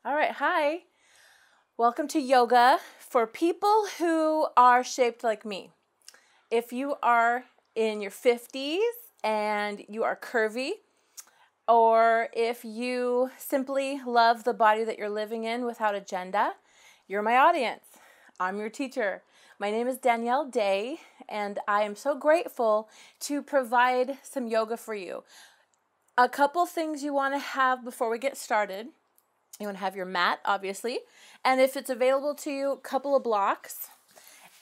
All right, hi. Welcome to yoga for people who are shaped like me. If you are in your 50s and you are curvy, or if you simply love the body that you're living in without agenda, you're my audience. I'm your teacher. My name is Danielle Day, and I am so grateful to provide some yoga for you. A couple things you want to have before we get started. You want to have your mat, obviously, and if it's available to you, a couple of blocks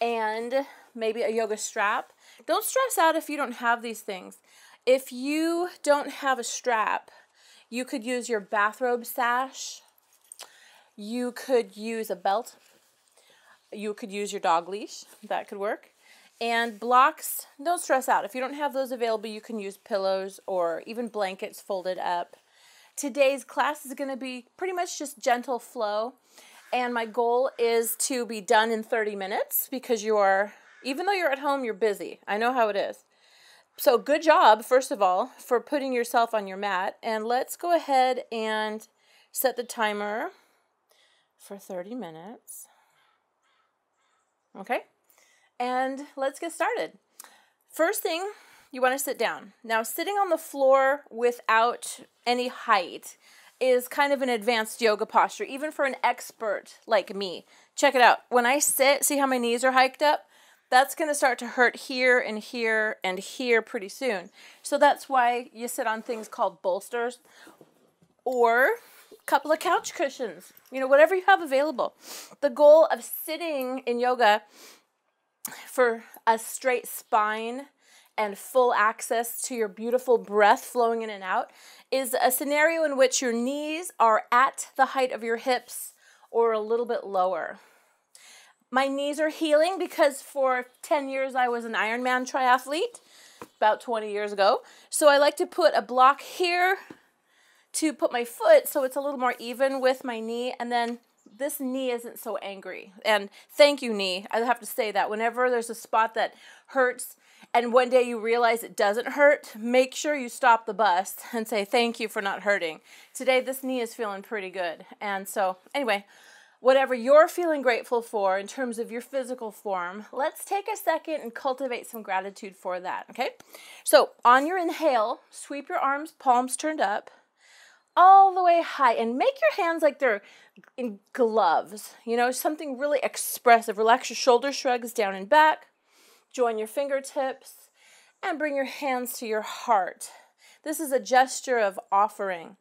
and maybe a yoga strap. Don't stress out if you don't have these things. If you don't have a strap, you could use your bathrobe sash. You could use a belt. You could use your dog leash. That could work. And blocks, don't stress out. If you don't have those available, you can use pillows or even blankets folded up. Today's class is going to be pretty much just gentle flow, and my goal is to be done in 30 minutes because even though you're at home, you're busy. I know how it is. So good job, first of all, for putting yourself on your mat, and let's go ahead and set the timer for 30 minutes. Okay, and let's get started. First thing, you want to sit down. Now, sitting on the floor without any height is kind of an advanced yoga posture, even for an expert like me. Check it out. When I sit, see how my knees are hiked up? That's going to start to hurt here and here and here pretty soon. So that's why you sit on things called bolsters or a couple of couch cushions, whatever you have available. The goal of sitting in yoga for a straight spine and full access to your beautiful breath flowing in and out is a scenario in which your knees are at the height of your hips or a little bit lower. My knees are healing because for 10 years I was an Ironman triathlete, about 20 years ago. So I like to put a block here to put my foot so it's a little more even with my knee, and then this knee isn't so angry. And thank you, knee. I have to say that whenever there's a spot that hurts and one day you realize it doesn't hurt, make sure you stop the bus and say thank you for not hurting. Today, this knee is feeling pretty good. And so, anyway, whatever you're feeling grateful for in terms of your physical form, let's take a second and cultivate some gratitude for that, okay? So, on your inhale, sweep your arms, palms turned up, all the way high, and make your hands like they're in gloves, something really expressive. Relax your shoulder shrugs down and back. Join your fingertips and bring your hands to your heart. This is a gesture of offering,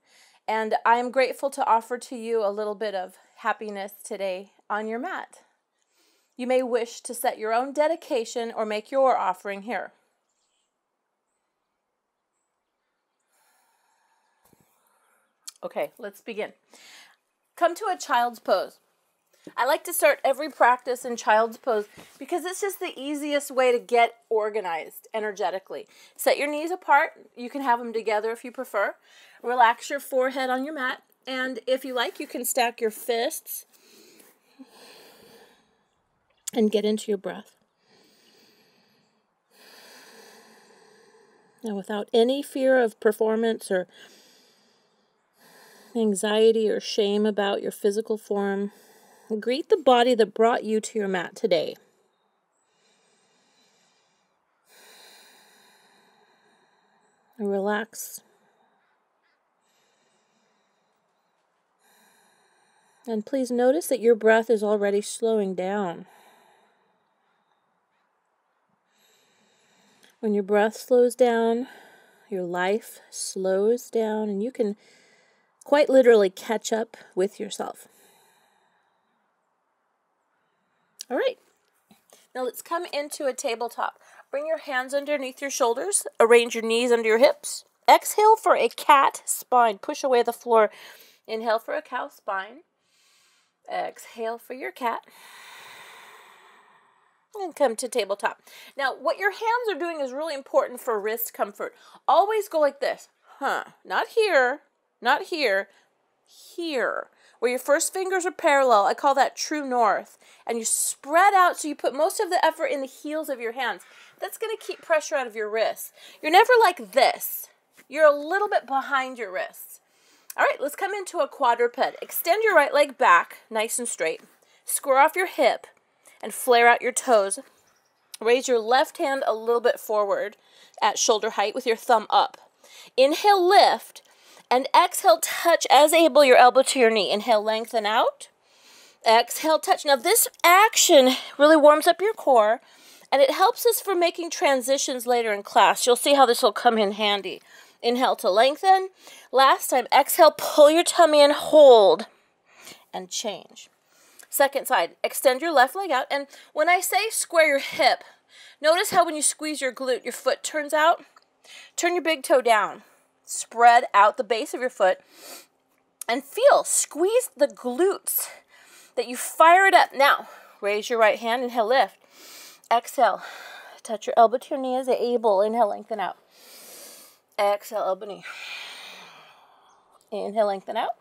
and I am grateful to offer to you a little bit of happiness today on your mat. You may wish to set your own dedication or make your offering here. Okay, let's begin. Come to a child's pose. I like to start every practice in child's pose because it's just the easiest way to get organized energetically. Set your knees apart. You can have them together if you prefer. Relax your forehead on your mat. And if you like, you can stack your fists and get into your breath. Now, without any fear of performance or anxiety or shame about your physical form, greet the body that brought you to your mat today. Relax. And please notice that your breath is already slowing down. When your breath slows down, your life slows down, and you can quite literally catch up with yourself. All right, now let's come into a tabletop. Bring your hands underneath your shoulders. Arrange your knees under your hips. Exhale for a cat spine. Push away the floor. Inhale for a cow spine. Exhale for your cat. And come to tabletop. Now, what your hands are doing is really important for wrist comfort. Always go like this. Not here, not here, here. Where your first fingers are parallel, I call that true north. And you spread out so you put most of the effort in the heels of your hands. That's going to keep pressure out of your wrists. You're never like this. You're a little bit behind your wrists. All right, let's come into a quadruped. Extend your right leg back, nice and straight. Square off your hip and flare out your toes. Raise your left hand a little bit forward at shoulder height with your thumb up. Inhale, lift, and exhale, touch as able your elbow to your knee. Inhale, lengthen out. Exhale, touch. Now this action really warms up your core, and it helps us for making transitions later in class. You'll see how this will come in handy. Inhale to lengthen. Last time, exhale, pull your tummy and hold, and change. Second side, extend your left leg out, and when I say square your hip, notice how when you squeeze your glute, your foot turns out. Turn your big toe down. Spread out the base of your foot, and feel, squeeze the glutes, that you fire it up. Now, raise your right hand, inhale, lift. Exhale, touch your elbow to your knee as able. Inhale, lengthen out. Exhale, elbow, knee. Inhale, lengthen out.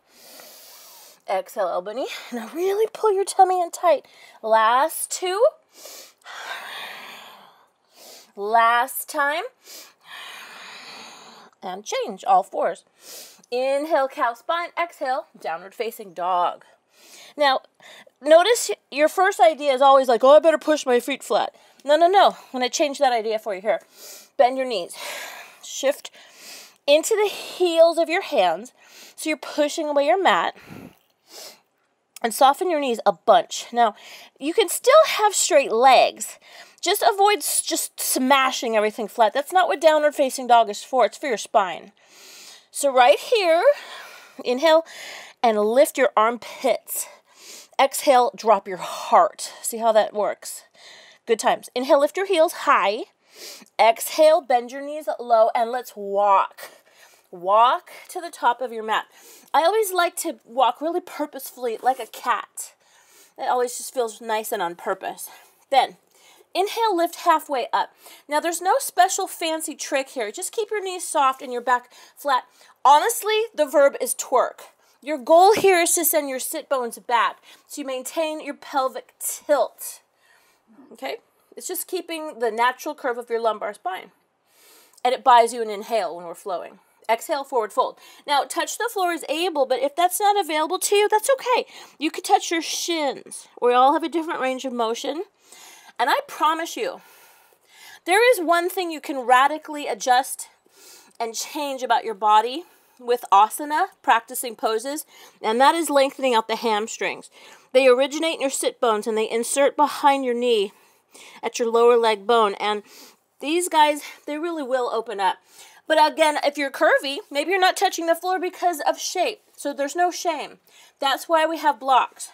Exhale, elbow, knee. Now really pull your tummy in tight. Last two. Last time. And change, all fours. Inhale, cow spine. Exhale, downward facing dog. Now, notice your first idea is always like, oh, I better push my feet flat. No, no, no. I'm going to change that idea for you here. Bend your knees. Shift into the heels of your hands so you're pushing away your mat. And soften your knees a bunch. Now, you can still have straight legs. Just avoid just smashing everything flat. That's not what downward facing dog is for. It's for your spine. So right here, inhale and lift your armpits. Exhale, drop your heart. See how that works? Good times. Inhale, lift your heels high. Exhale, bend your knees low, and let's walk. Walk to the top of your mat. I always like to walk really purposefully like a cat. It always just feels nice and on purpose. Then, inhale, lift halfway up. Now, there's no special fancy trick here. Just keep your knees soft and your back flat. Honestly, the verb is twerk. Your goal here is to send your sit bones back so you maintain your pelvic tilt. Okay? It's just keeping the natural curve of your lumbar spine. And it buys you an inhale when we're flowing. Exhale, forward fold. Now, touch the floor as able, but if that's not available to you, that's okay. You could touch your shins. We all have a different range of motion. And I promise you, there is one thing you can radically adjust and change about your body with asana, practicing poses, and that is lengthening out the hamstrings. They originate in your sit bones, and they insert behind your knee at your lower leg bone. And these guys, they really will open up. But again, if you're curvy, maybe you're not touching the floor because of shape. So there's no shame. That's why we have blocks.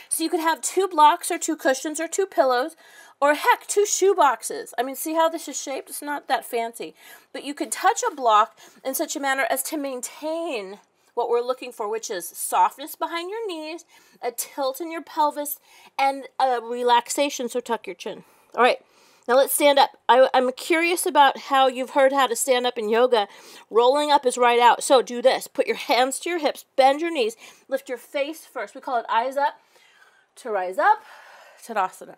So you could have 2 blocks or 2 cushions or 2 pillows or heck, 2 shoe boxes. I mean, see how this is shaped? It's not that fancy. But you could touch a block in such a manner as to maintain what we're looking for, which is softness behind your knees, a tilt in your pelvis, and a relaxation, so tuck your chin. All right. Now let's stand up. I'm curious about how you've heard how to stand up in yoga. Rolling up is right out. So do this. Put your hands to your hips. Bend your knees. Lift your face first. We call it eyes up to rise up. Tadasana.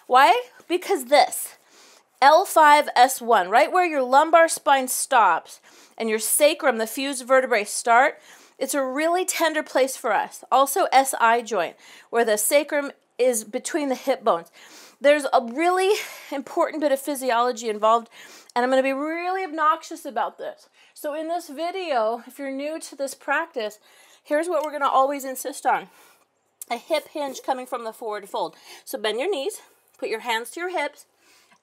Why? Because this. L5, S1. Right where your lumbar spine stops and your sacrum, the fused vertebrae, start. It's a really tender place for us. Also SI joint, where the sacrum is between the hip bones. There's a really important bit of physiology involved, and I'm going to be really obnoxious about this. So in this video, if you're new to this practice, here's what we're going to always insist on. A hip hinge coming from the forward fold. So bend your knees, put your hands to your hips,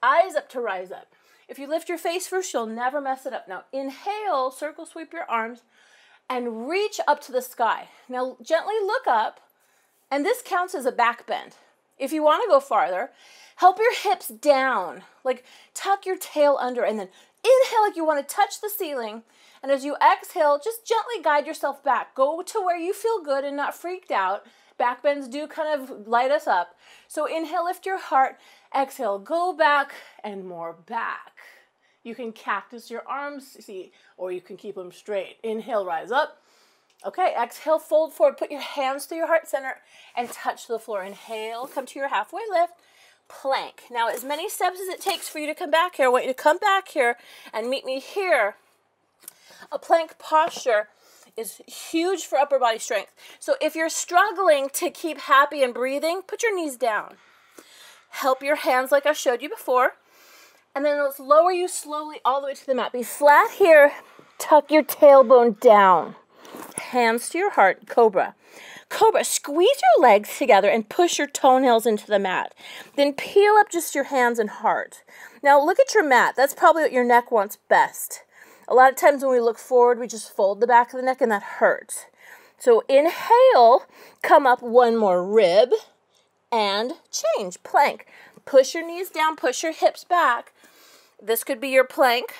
eyes up to rise up. If you lift your face first, you'll never mess it up. Now inhale, circle sweep your arms, and reach up to the sky. Now gently look up, and this counts as a back bend. If you want to go farther, help your hips down, like tuck your tail under, and then inhale like you want to touch the ceiling. And as you exhale, just gently guide yourself back. Go to where you feel good and not freaked out. Back bends do kind of light us up. So inhale, lift your heart. Exhale, go back and more back. You can cactus your arms, see, or you can keep them straight. Inhale, rise up. Okay, exhale, fold forward. Put your hands to your heart center and touch the floor. Inhale, come to your halfway lift, plank. Now, as many steps as it takes for you to come back here, I want you to come back here and meet me here. A plank posture is huge for upper body strength. So if you're struggling to keep happy and breathing, put your knees down. Help your hands like I showed you before. And then let's lower you slowly all the way to the mat. Be flat here. Tuck your tailbone down. Hands to your heart, cobra. Cobra, squeeze your legs together and push your toenails into the mat. Then peel up just your hands and heart. Now look at your mat. That's probably what your neck wants best. A lot of times when we look forward, we just fold the back of the neck and that hurts. So inhale, come up one more rib, and change, plank. Push your knees down, push your hips back. This could be your plank,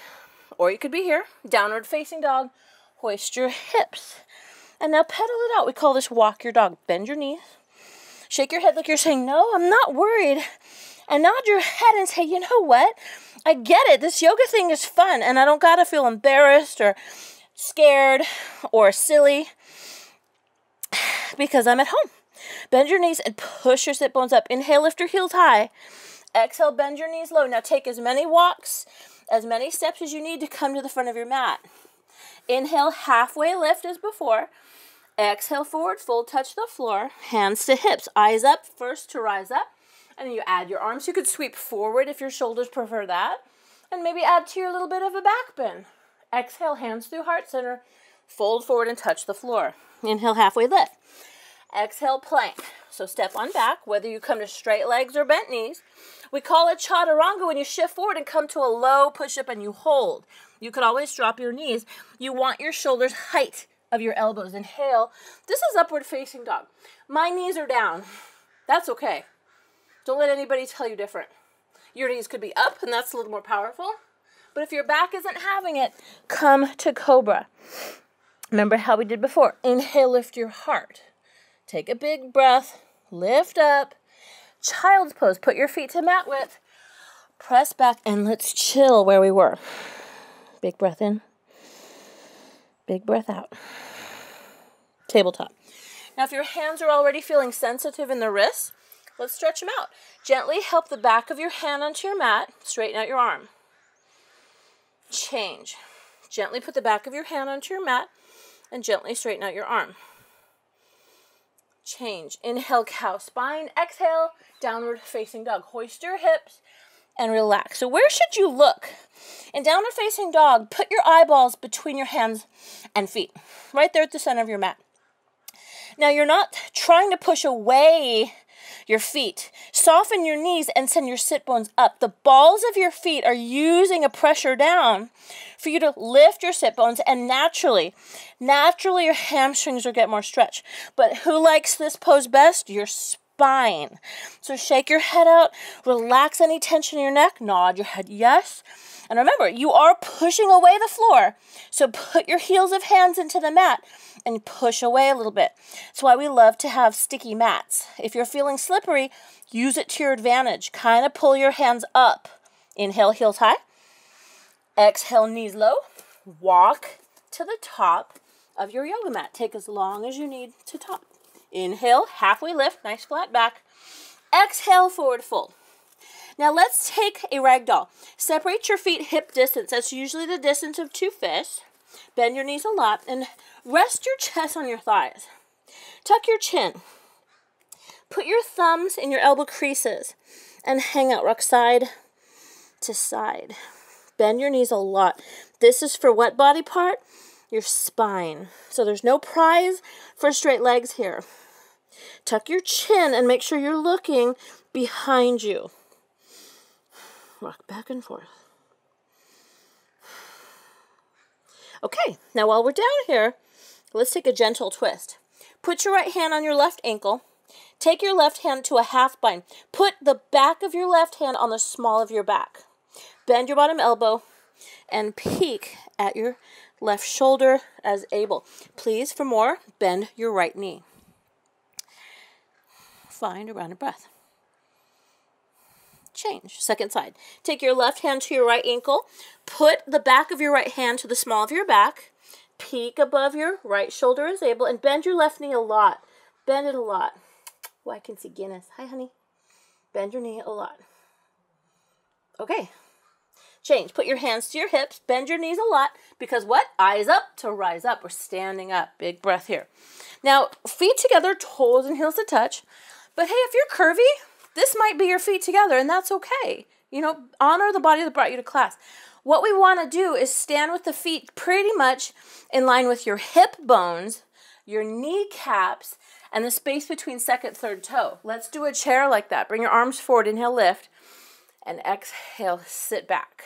or you could be here, downward facing dog. Hoist your hips. And now pedal it out. We call this walk your dog. Bend your knees. Shake your head like you're saying, no, I'm not worried. And nod your head and say, you know what? I get it. This yoga thing is fun, and I don't got to feel embarrassed or scared or silly because I'm at home. Bend your knees and push your sit bones up. Inhale, lift your heels high. Exhale, bend your knees low. Now take as many walks, as many steps as you need to come to the front of your mat. Inhale, halfway lift as before. Exhale, forward fold, touch the floor. Hands to hips, eyes up first to rise up. And then you add your arms. You could sweep forward if your shoulders prefer that. And maybe add to your little bit of a back bend. Exhale, hands through heart center. Fold forward and touch the floor. Inhale, halfway lift. Exhale, plank. So step on back, whether you come to straight legs or bent knees. We call it chaturanga when you shift forward and come to a low push-up and you hold. You could always drop your knees. You want your shoulders height of your elbows. Inhale. This is upward facing dog. My knees are down. That's okay. Don't let anybody tell you different. Your knees could be up, and that's a little more powerful. But if your back isn't having it, come to cobra. Remember how we did before. Inhale, lift your heart. Take a big breath. Lift up. Child's pose. Put your feet to mat width. Press back, and let's chill where we were. Big breath in. Big breath out. Tabletop. Now, if your hands are already feeling sensitive in the wrists, let's stretch them out. Gently help the back of your hand onto your mat. Straighten out your arm. Change. Gently put the back of your hand onto your mat and gently straighten out your arm. Change. Inhale, cow spine. Exhale, downward facing dog. Hoist your hips and relax. So where should you look? In downward facing dog, put your eyeballs between your hands and feet. Right there at the center of your mat. Now you're not trying to push away your feet. Soften your knees and send your sit bones up. The balls of your feet are using a pressure down for you to lift your sit bones, and naturally your hamstrings will get more stretch. But who likes this pose best? Your spine. So shake your head out, relax any tension in your neck, nod your head yes. And remember, you are pushing away the floor. So put your heels of hands into the mat and push away a little bit. That's why we love to have sticky mats. If you're feeling slippery, use it to your advantage. Kind of pull your hands up. Inhale, heels high. Exhale, knees low. Walk to the top of your yoga mat. Take as long as you need to top. Inhale, halfway lift, nice flat back. Exhale, forward fold. Now let's take a ragdoll. Separate your feet hip distance. That's usually the distance of two fists. Bend your knees a lot and rest your chest on your thighs. Tuck your chin. Put your thumbs in your elbow creases and hang out, rock side to side. Bend your knees a lot. This is for what body part? Your spine. So there's no prize for straight legs here. Tuck your chin and make sure you're looking behind you. Rock back and forth. Okay, now while we're down here, let's take a gentle twist. Put your right hand on your left ankle. Take your left hand to a half bind. Put the back of your left hand on the small of your back. Bend your bottom elbow and peek at your left shoulder as able. Please, for more, bend your right knee. Find a round of breath. Change. Second side. Take your left hand to your right ankle. Put the back of your right hand to the small of your back. Peek above your right shoulder as able. And bend your left knee a lot. Bend it a lot. Oh, I can see Guinness. Hi, honey. Bend your knee a lot. Okay. Change. Put your hands to your hips. Bend your knees a lot because what? Eyes up to rise up. We're standing up. Big breath here. Now, feet together, toes and heels to touch. But hey, if you're curvy, this might be your feet together, and that's okay. You know, honor the body that brought you to class. What we want to do is stand with the feet pretty much in line with your hip bones, your kneecaps, and the space between second, third toe. Let's do a chair like that. Bring your arms forward, inhale, lift, and exhale, sit back.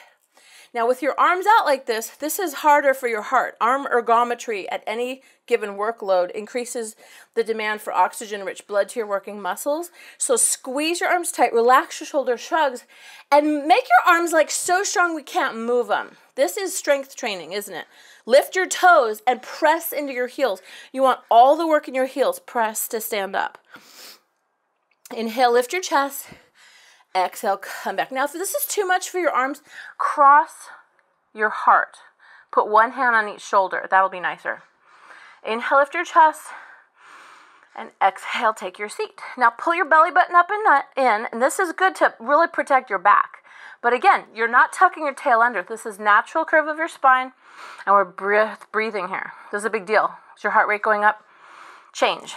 Now with your arms out like this is harder for your heart. Arm ergometry at any given workload increases the demand for oxygen-rich blood to your working muscles. So squeeze your arms tight, relax your shoulder shrugs, and make your arms like so strong we can't move them. This is strength training, isn't it? Lift your toes and press into your heels. You want all the work in your heels. Press to stand up. Inhale, lift your chest. Exhale, come back. Now, if this is too much for your arms, cross your heart. Put one hand on each shoulder. That'll be nicer. Inhale, lift your chest. And exhale, take your seat. Now, pull your belly button up and in. And this is good to really protect your back. But again, you're not tucking your tail under. This is natural curve of your spine. And we're breathing here. This is a big deal. Is your heart rate going up? Change.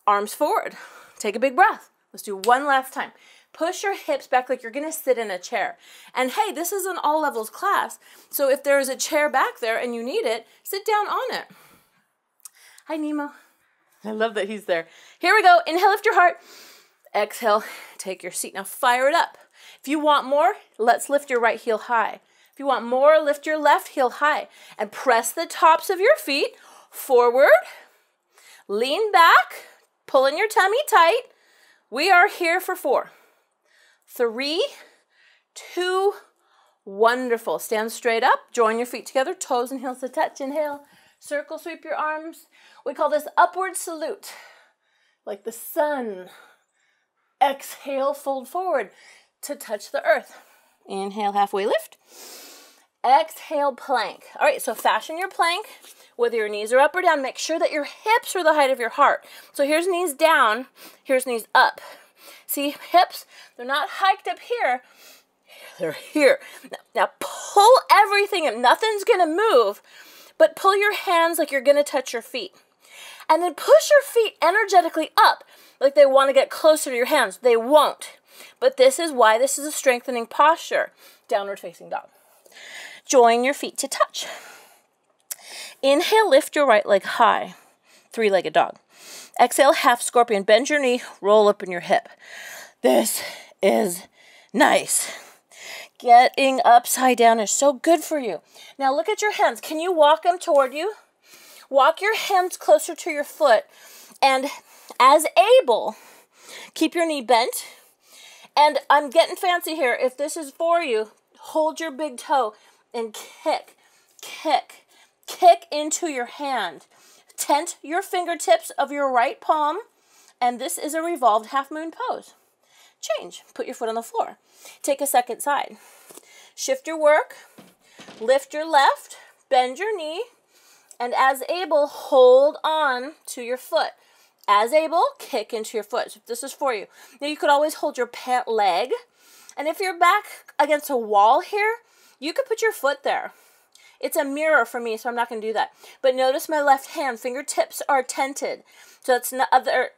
Arms forward. Take a big breath. Let's do one last time. Push your hips back like you're going to sit in a chair. And hey, this is an all levels class. So if there is a chair back there and you need it, sit down on it. Hi, Nemo. I love that he's there. Here we go. Inhale, lift your heart. Exhale, take your seat. Now fire it up. If you want more, let's lift your right heel high. If you want more, lift your left heel high. And press the tops of your feet forward. Lean back. Pull in your tummy tight. We are here for 4, 3, 2, wonderful. Stand straight up, join your feet together, toes and heels to touch. Inhale, circle sweep your arms. We call this upward salute, like the sun. Exhale, fold forward to touch the earth. Inhale, halfway lift. Exhale, plank. All right, so fashion your plank, whether your knees are up or down. Make sure that your hips are the height of your heart. So here's knees down, here's knees up. See, hips, they're not hiked up here, they're here. Now pull everything in. Nothing's going to move, but pull your hands like you're going to touch your feet. And then push your feet energetically up, like they want to get closer to your hands. They won't. But this is why this is a strengthening posture. Downward facing dog. Join your feet to touch. Inhale, lift your right leg high. Three-legged dog. Exhale, half scorpion. Bend your knee, roll up in your hip. This is nice. Getting upside down is so good for you. Now look at your hands. Can you walk them toward you? Walk your hands closer to your foot. And as able, keep your knee bent. And I'm getting fancy here. If this is for you, hold your big toe and kick, kick, kick into your hand. Tent your fingertips of your right palm, and this is a revolved half moon pose. Change. Put your foot on the floor. Take a second side. Shift your work. Lift your left. Bend your knee. And as able, hold on to your foot. As able, kick into your foot. So this is for you. Now you could always hold your pant leg. And if you're back against a wall here, you could put your foot there. It's a mirror for me, so I'm not going to do that. But notice my left hand, fingertips are tented. So that's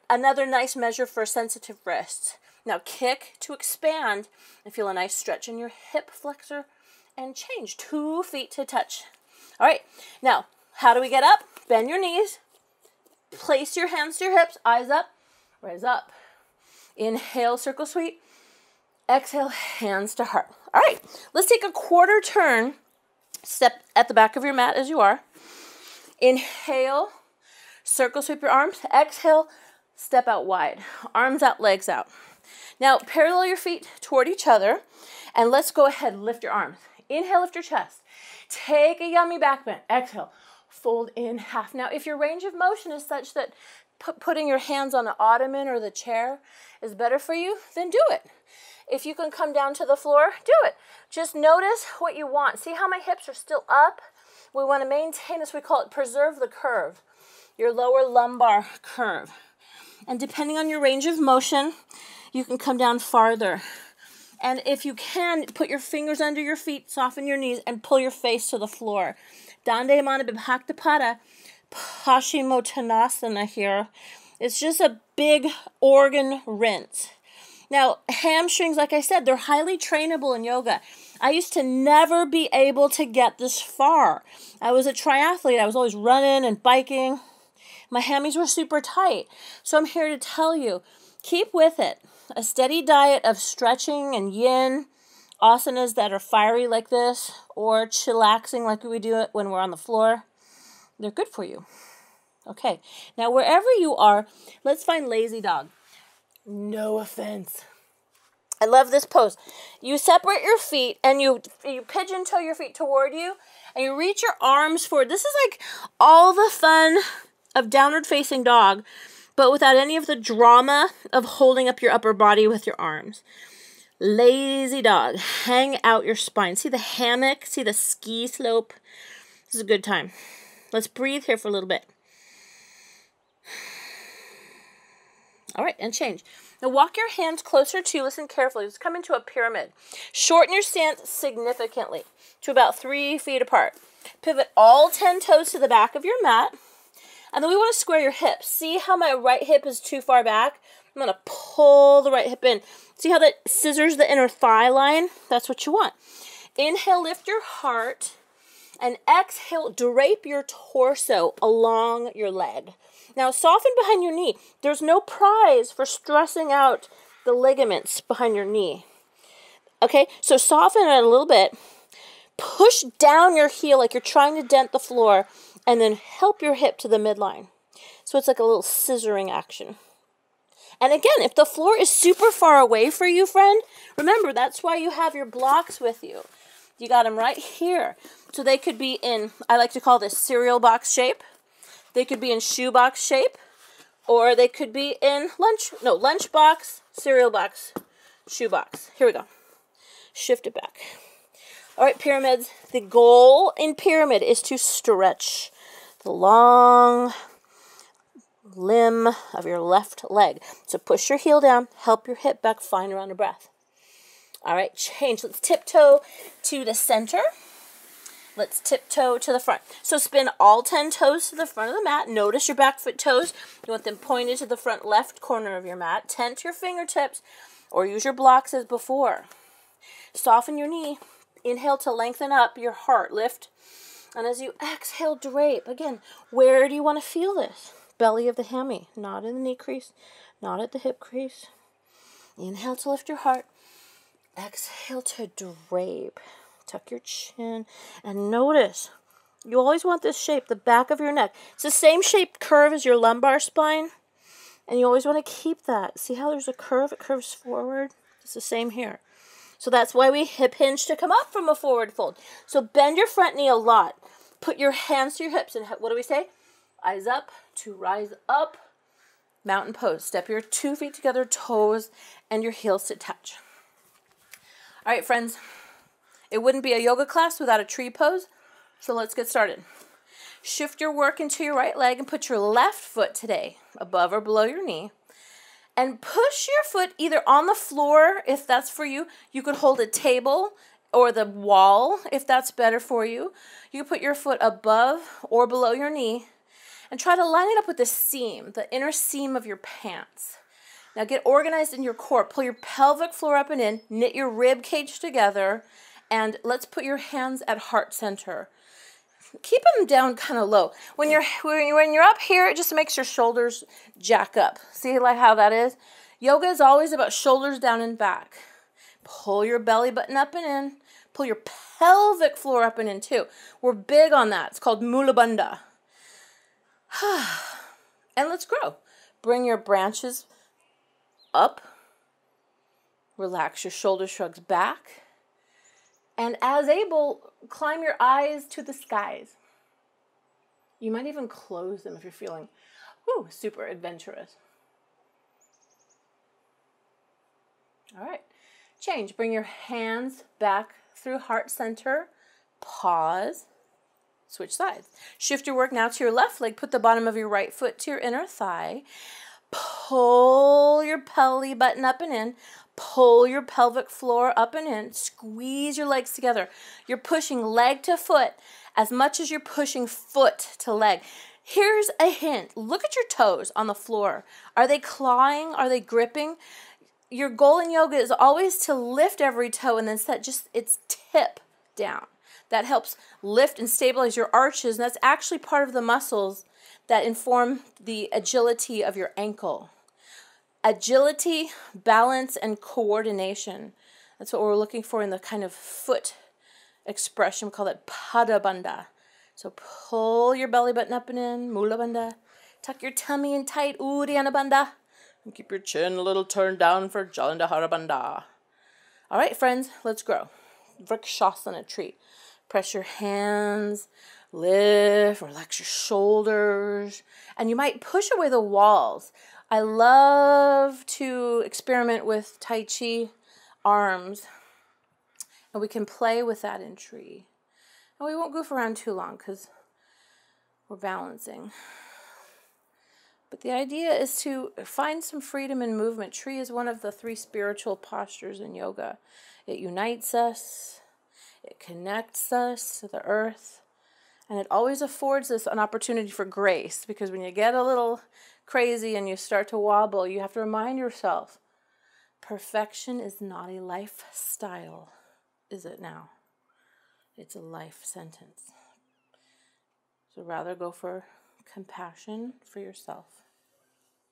another nice measure for sensitive wrists. Now kick to expand and feel a nice stretch in your hip flexor and change. 2 feet to touch. All right, now how do we get up? Bend your knees. Place your hands to your hips, eyes up, rise up. Inhale, circle sweep. Exhale, hands to heart. All right, let's take a quarter turn. Step at the back of your mat as you are. Inhale, circle sweep your arms. Exhale, step out wide. Arms out, legs out. Now, parallel your feet toward each other, and let's go ahead, lift your arms. Inhale, lift your chest. Take a yummy back bend. Exhale, fold in half. Now, if your range of motion is such that putting your hands on the ottoman or the chair is better for you, then do it. If you can come down to the floor, do it. Just notice what you want. See how my hips are still up? We want to maintain this. We call it preserve the curve, your lower lumbar curve. And depending on your range of motion, you can come down farther And if you can, put your fingers under your feet, soften your knees, and pull your face to the floor. Dandaya Mana Vibhakta Pada Paschimottanasana here. It's just a big organ rinse. Now, hamstrings, like I said, they're highly trainable in yoga. I used to never be able to get this far. I was a triathlete. I was always running and biking. My hammies were super tight. So I'm here to tell you, keep with it. A steady diet of stretching and yin, asanas that are fiery like this, or chillaxing like we do it when we're on the floor, they're good for you. Okay, now wherever you are, let's find lazy dog. No offense. I love this pose. You separate your feet and you pigeon toe your feet toward you and you reach your arms forward. This is like all the fun of downward facing dog, but without any of the drama of holding up your upper body with your arms. Lazy dog. Hang out your spine. See the hammock? See the ski slope? This is a good time. Let's breathe here for a little bit. All right, and change. Now walk your hands closer to you. Listen carefully. Let's come into a pyramid. Shorten your stance significantly to about 3 feet apart. Pivot all 10 toes to the back of your mat. And then we want to square your hips. See how my right hip is too far back? I'm going to pull the right hip in. See how that scissors the inner thigh line? That's what you want. Inhale, lift your heart. And exhale, drape your torso along your leg. Now, soften behind your knee. There's no prize for stressing out the ligaments behind your knee. Okay, so soften it a little bit. Push down your heel like you're trying to dent the floor, and then help your hip to the midline. So it's like a little scissoring action. And again, if the floor is super far away for you, friend, remember, that's why you have your blocks with you. You got them right here. So they could be in, I like to call this cereal box shape. They could be in shoebox shape, or they could be in lunch box, cereal box, shoebox. Here we go. Shift it back. All right, pyramids. The goal in pyramid is to stretch the long limb of your left leg. So push your heel down, help your hip back, find around a breath. All right, change. Let's tiptoe to the center. Let's tiptoe to the front. So spin all 10 toes to the front of the mat. Notice your back foot toes. You want them pointed to the front left corner of your mat. Tent your fingertips or use your blocks as before. Soften your knee. Inhale to lengthen up your heart. Lift. And as you exhale, drape. Again, where do you want to feel this? Belly of the hammy. Not in the knee crease. Not at the hip crease. Inhale to lift your heart. Exhale to drape. Tuck your chin. And notice, you always want this shape, the back of your neck. It's the same shaped curve as your lumbar spine. And you always want to keep that. See how there's a curve? It curves forward. It's the same here. So that's why we hip hinge to come up from a forward fold. So bend your front knee a lot. Put your hands to your hips. And what do we say? Eyes up to rise up. Mountain pose. Step your 2 feet together, toes, and your heels to touch. All right, friends. It wouldn't be a yoga class without a tree pose. So let's get started. Shift your work into your right leg and put your left foot today above or below your knee. And push your foot either on the floor, if that's for you. You could hold a table or the wall, if that's better for you. You can put your foot above or below your knee and try to line it up with the seam, the inner seam of your pants. Now get organized in your core. Pull your pelvic floor up and in. Knit your rib cage together. And let's put your hands at heart center. Keep them down kind of low. When you're up here, it just makes your shoulders jack up. See like how that is? Yoga is always about shoulders down and back. Pull your belly button up and in. Pull your pelvic floor up and in too. We're big on that. It's called Mula Bandha. And let's grow. Bring your branches up. Relax your shoulder shrugs back. And as able, climb your eyes to the skies. You might even close them if you're feeling super adventurous. All right. Change. Bring your hands back through heart center. Pause. Switch sides. Shift your work now to your left leg. Put the bottom of your right foot to your inner thigh. Pull your belly button up and in. Pull your pelvic floor up and in. Squeeze your legs together. You're pushing leg to foot as much as you're pushing foot to leg. Here's a hint. Look at your toes on the floor. Are they clawing? Are they gripping? Your goal in yoga is always to lift every toe and then set just its tip down. That helps lift and stabilize your arches, and that's actually part of the muscles that inform the agility of your ankle. Agility, balance, and coordination. That's what we're looking for in the kind of foot expression. We call it Pada Bandha. So pull your belly button up and in, Mula Bandha. Tuck your tummy in tight, Uddiyana Bandha. And keep your chin a little turned down for Jalandhara Bandha. All right, friends, let's grow. Vrikshasana tree. Press your hands, lift, relax your shoulders, and you might push away the walls. I love to experiment with Tai Chi arms, and we can play with that in tree. And we won't goof around too long because we're balancing. But the idea is to find some freedom in movement. Tree is one of the 3 spiritual postures in yoga. It unites us, it connects us to the earth, and it always affords us an opportunity for grace, because when you get a little crazy and you start to wobble, you have to remind yourself, perfection is not a lifestyle, is it now? It's a life sentence. So rather go for compassion for yourself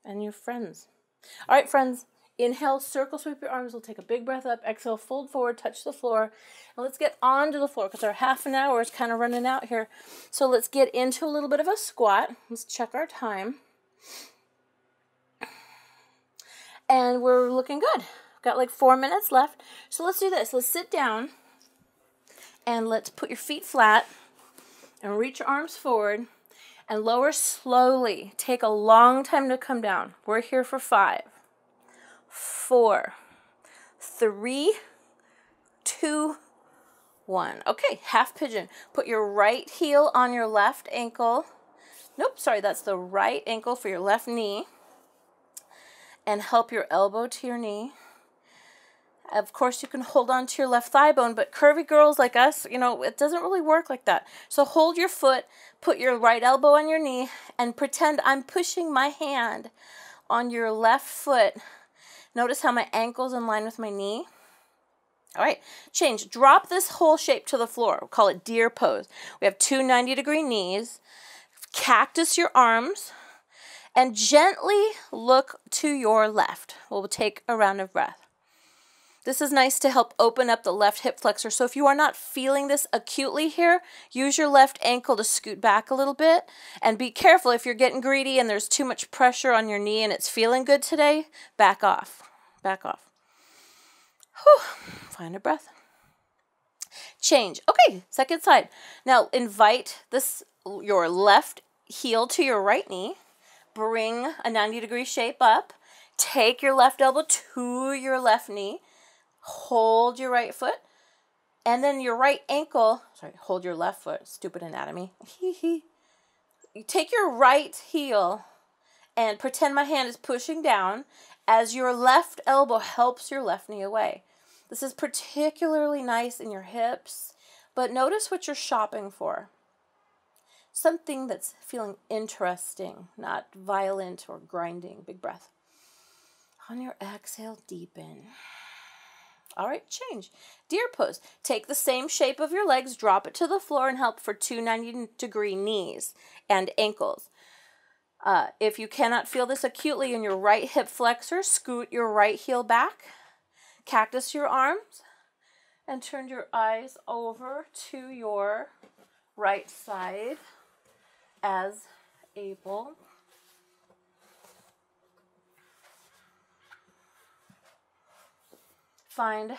and your friends. All right, friends, inhale, circle sweep your arms. We'll take a big breath up. Exhale, fold forward, touch the floor. And let's get onto the floor because our half an hour is kind of running out here. So let's get into a little bit of a squat. Let's check our time. And we're looking good. We've got like 4 minutes left. So let's do this. Let's sit down and let's put your feet flat and reach your arms forward and lower slowly. Take a long time to come down. We're here for 5, 4, 3, 2, 1. Okay, half pigeon. Put your right heel on your left ankle. Nope, sorry, that's the right ankle for your left knee. And help your elbow to your knee. Of course, you can hold on to your left thigh bone, but curvy girls like us, you know, it doesn't really work like that. So hold your foot, put your right elbow on your knee, and pretend I'm pushing my hand on your left foot. Notice how my ankle's in line with my knee. All right, change. Drop this whole shape to the floor. We'll call it deer pose. We have 2 90-degree knees. Cactus your arms. And gently look to your left. We'll take a round of breath. This is nice to help open up the left hip flexor. So if you are not feeling this acutely here, use your left ankle to scoot back a little bit. And be careful if you're getting greedy and there's too much pressure on your knee and it's feeling good today, back off. Back off. Whew. Find a breath. Change. Okay, second side. Now invite your left heel to your right knee. Bring a 90-degree shape up. Take your left elbow to your left knee. Hold your right foot. And then your right ankle, hold your left foot. Stupid anatomy. You take your right heel and pretend my hand is pushing down as your left elbow helps your left knee away. This is particularly nice in your hips, but notice what you're shopping for. Something that's feeling interesting, not violent or grinding. Big breath. On your exhale, deepen. All right, change. Deer pose. Take the same shape of your legs, drop it to the floor, and help for 2 90-degree knees and ankles. If you cannot feel this acutely in your right hip flexor, scoot your right heel back, cactus your arms, and turn your eyes over to your right side as able. Find a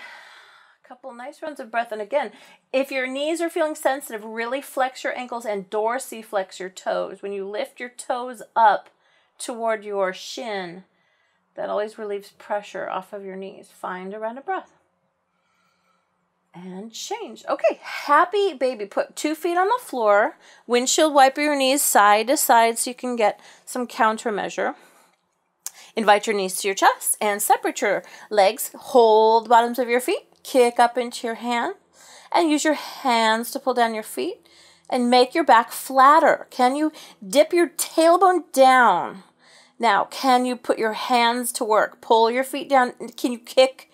couple nice rounds of breath. And again, if your knees are feeling sensitive, really flex your ankles and dorsiflex your toes. When you lift your toes up toward your shin, that always relieves pressure off of your knees. Find a round of breath. And change. Okay, happy baby. Put 2 feet on the floor. Windshield wiper your knees side to side so you can get some countermeasure. Invite your knees to your chest and separate your legs. Hold the bottoms of your feet. Kick up into your hand and use your hands to pull down your feet and make your back flatter. Can you dip your tailbone down? Now, can you put your hands to work? Pull your feet down. Can you kick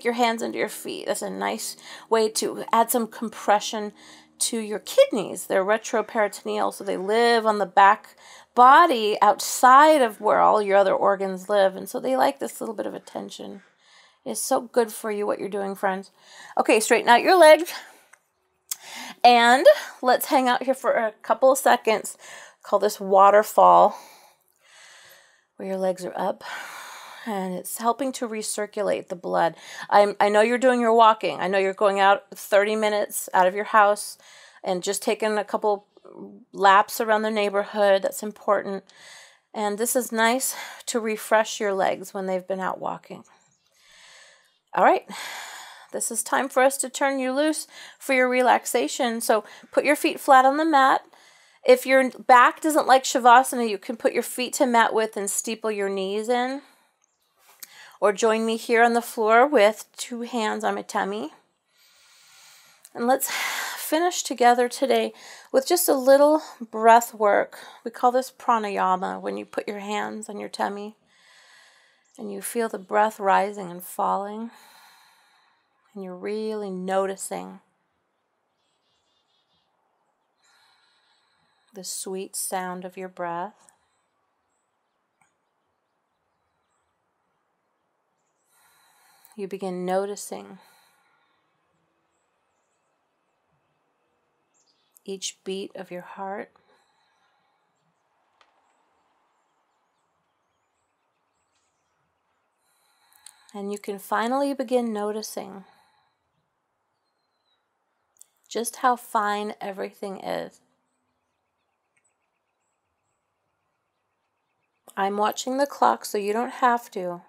your hands into your feet? That's a nice way to add some compression to your kidneys. They're retroperitoneal, so they live on the back body outside of where all your other organs live, and so they like this little bit of attention. It's so good for you what you're doing, friends. Okay, straighten out your legs, and let's hang out here for a couple of seconds. Call this waterfall, where your legs are up, and it's helping to recirculate the blood. I know you're doing your walking. I know you're going out 30 minutes out of your house and just taking a couple laps around the neighborhood. That's important. And this is nice to refresh your legs when they've been out walking. All right. This is time for us to turn you loose for your relaxation. So put your feet flat on the mat. If your back doesn't like Shavasana, you can put your feet to mat width and steeple your knees in. Or join me here on the floor with 2 hands on my tummy. And let's finish together today with just a little breath work. We call this pranayama, when you put your hands on your tummy and you feel the breath rising and falling. And you're really noticing the sweet sound of your breath. You begin noticing each beat of your heart. And you can finally begin noticing just how fine everything is. I'm watching the clock, so you don't have to.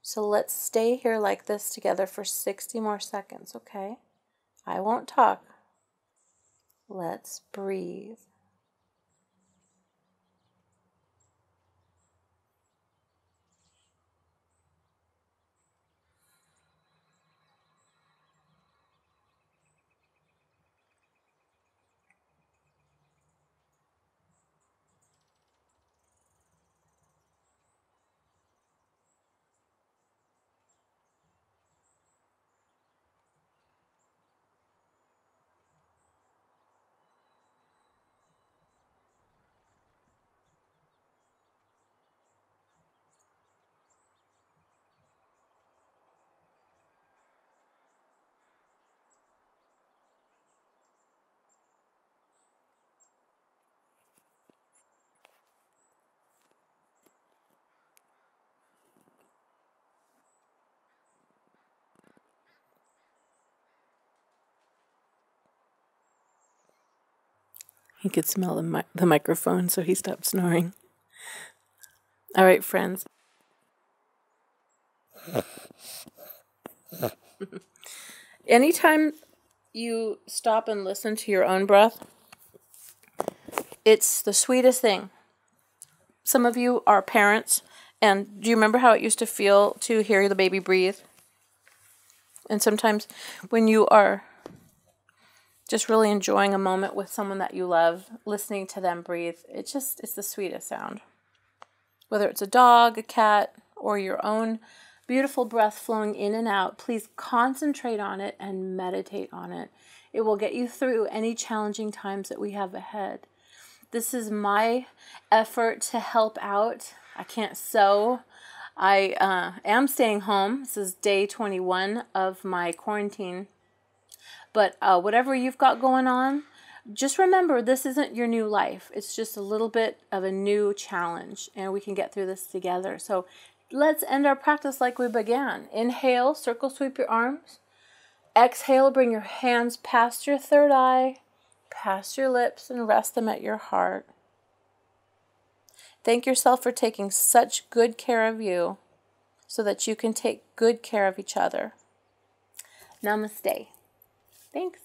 So let's stay here like this together for 60 more seconds, okay? I won't talk. Let's breathe. He could smell the microphone, so he stopped snoring. All right, friends. Anytime you stop and listen to your own breath, it's the sweetest thing. Some of you are parents, and do you remember how it used to feel to hear the baby breathe? And sometimes when you are just really enjoying a moment with someone that you love, listening to them breathe, it's the sweetest sound. Whether it's a dog, a cat, or your own beautiful breath flowing in and out, please concentrate on it and meditate on it. It will get you through any challenging times that we have ahead. This is my effort to help out. I can't sew. I am staying home. This is day 21 of my quarantine. But whatever you've got going on, just remember this isn't your new life. It's just a little bit of a new challenge, and we can get through this together. So let's end our practice like we began. Inhale, circle sweep your arms. Exhale, bring your hands past your third eye, past your lips, and rest them at your heart. Thank yourself for taking such good care of you so that you can take good care of each other. Namaste. Thanks.